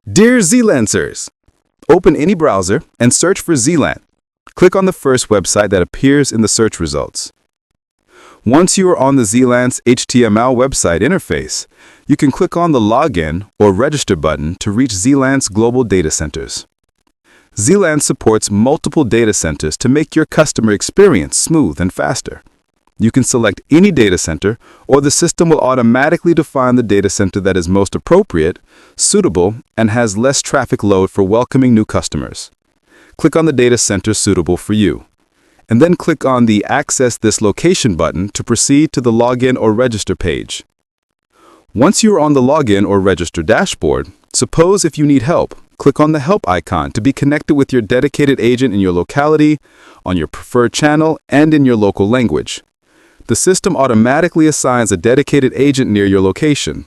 Dear ZeeLancers, open any browser and search for ZeeLance. Click on the first website that appears in the search results. Once you are on the ZeeLance HTML website interface, you can click on the Login or Register button to reach ZeeLance Global Data Centers. ZeeLance supports multiple data centers to make your customer experience smooth and faster. You can select any data center, or the system will automatically define the data center that is most appropriate, suitable, and has less traffic load for welcoming new customers. Click on the data center suitable for you, and then click on the Access this location button to proceed to the Login or Register page. Once you are on the Login or Register dashboard, suppose if you need help, click on the Help icon to be connected with your dedicated agent in your locality, on your preferred channel, and in your local language. The system automatically assigns a dedicated agent near your location.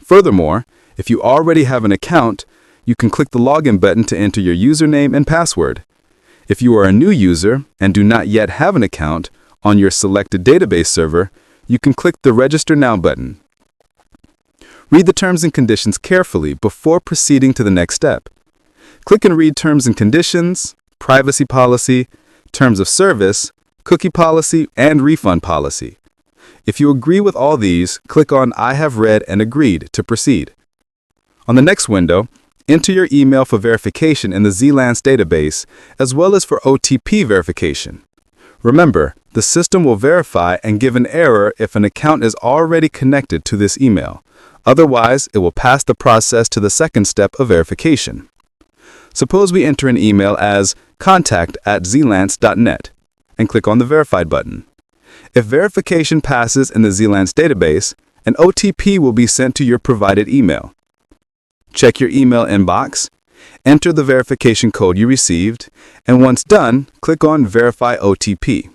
Furthermore, if you already have an account, you can click the Login button to enter your username and password. If you are a new user and do not yet have an account on your selected database server, you can click the Register Now button. Read the terms and conditions carefully before proceeding to the next step. Click and read terms and conditions, privacy policy, terms of service, cookie policy, and refund policy. If you agree with all these, click on I have read and agreed to proceed. On the next window, enter your email for verification in the ZeeLance database, as well as for OTP verification. Remember, the system will verify and give an error if an account is already connected to this email. Otherwise, it will pass the process to the second step of verification. Suppose we enter an email as contact@zeelance.net and click on the Verified button. If verification passes in the ZeeLance database, an OTP will be sent to your provided email. Check your email inbox, enter the verification code you received, and once done, click on Verify OTP.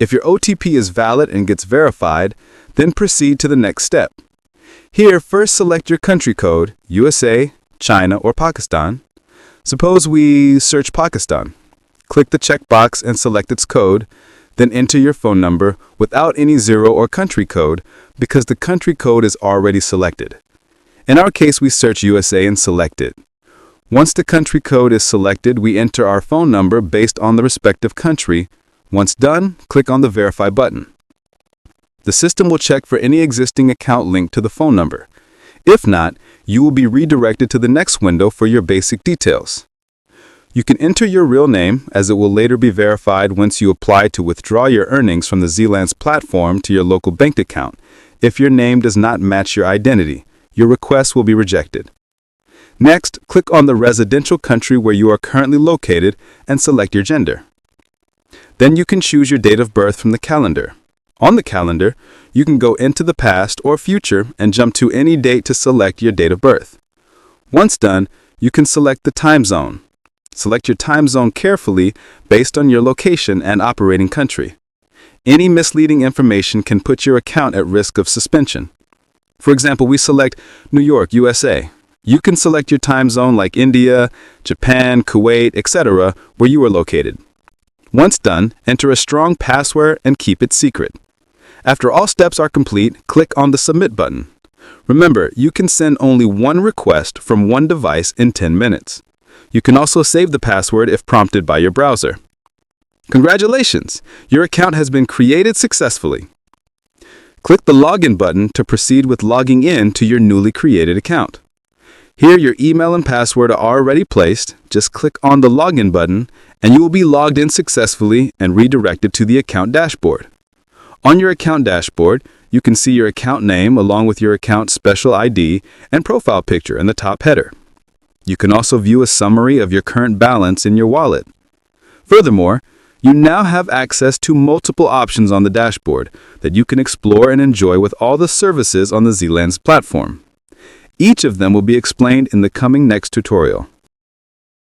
If your OTP is valid and gets verified, then proceed to the next step. Here, first select your country code, USA, China, or Pakistan. Suppose we search Pakistan. Click the checkbox and select its code, then enter your phone number without any zero or country code because the country code is already selected. In our case, we search USA and select it. Once the country code is selected, we enter our phone number based on the respective country. Once done, click on the Verify button. The system will check for any existing account linked to the phone number. If not, you will be redirected to the next window for your basic details. You can enter your real name, as it will later be verified once you apply to withdraw your earnings from the ZeeLance platform to your local bank account. If your name does not match your identity, your request will be rejected. Next, click on the residential country where you are currently located and select your gender. Then you can choose your date of birth from the calendar. On the calendar, you can go into the past or future and jump to any date to select your date of birth. Once done, you can select the time zone. Select your time zone carefully based on your location and operating country. Any misleading information can put your account at risk of suspension. For example, we select New York, USA. You can select your time zone like India, Japan, Kuwait, etc., where you are located. Once done, enter a strong password and keep it secret. After all steps are complete, click on the Submit button. Remember, you can send only one request from one device in 10 minutes. You can also save the password if prompted by your browser. Congratulations! Your account has been created successfully. Click the Login button to proceed with logging in to your newly created account. Here, your email and password are already placed. Just click on the Login button, and you will be logged in successfully and redirected to the account dashboard. On your account dashboard, you can see your account name along with your account special ID and profile picture in the top header. You can also view a summary of your current balance in your wallet. Furthermore, you now have access to multiple options on the dashboard that you can explore and enjoy with all the services on the ZeeLance platform. Each of them will be explained in the coming next tutorial.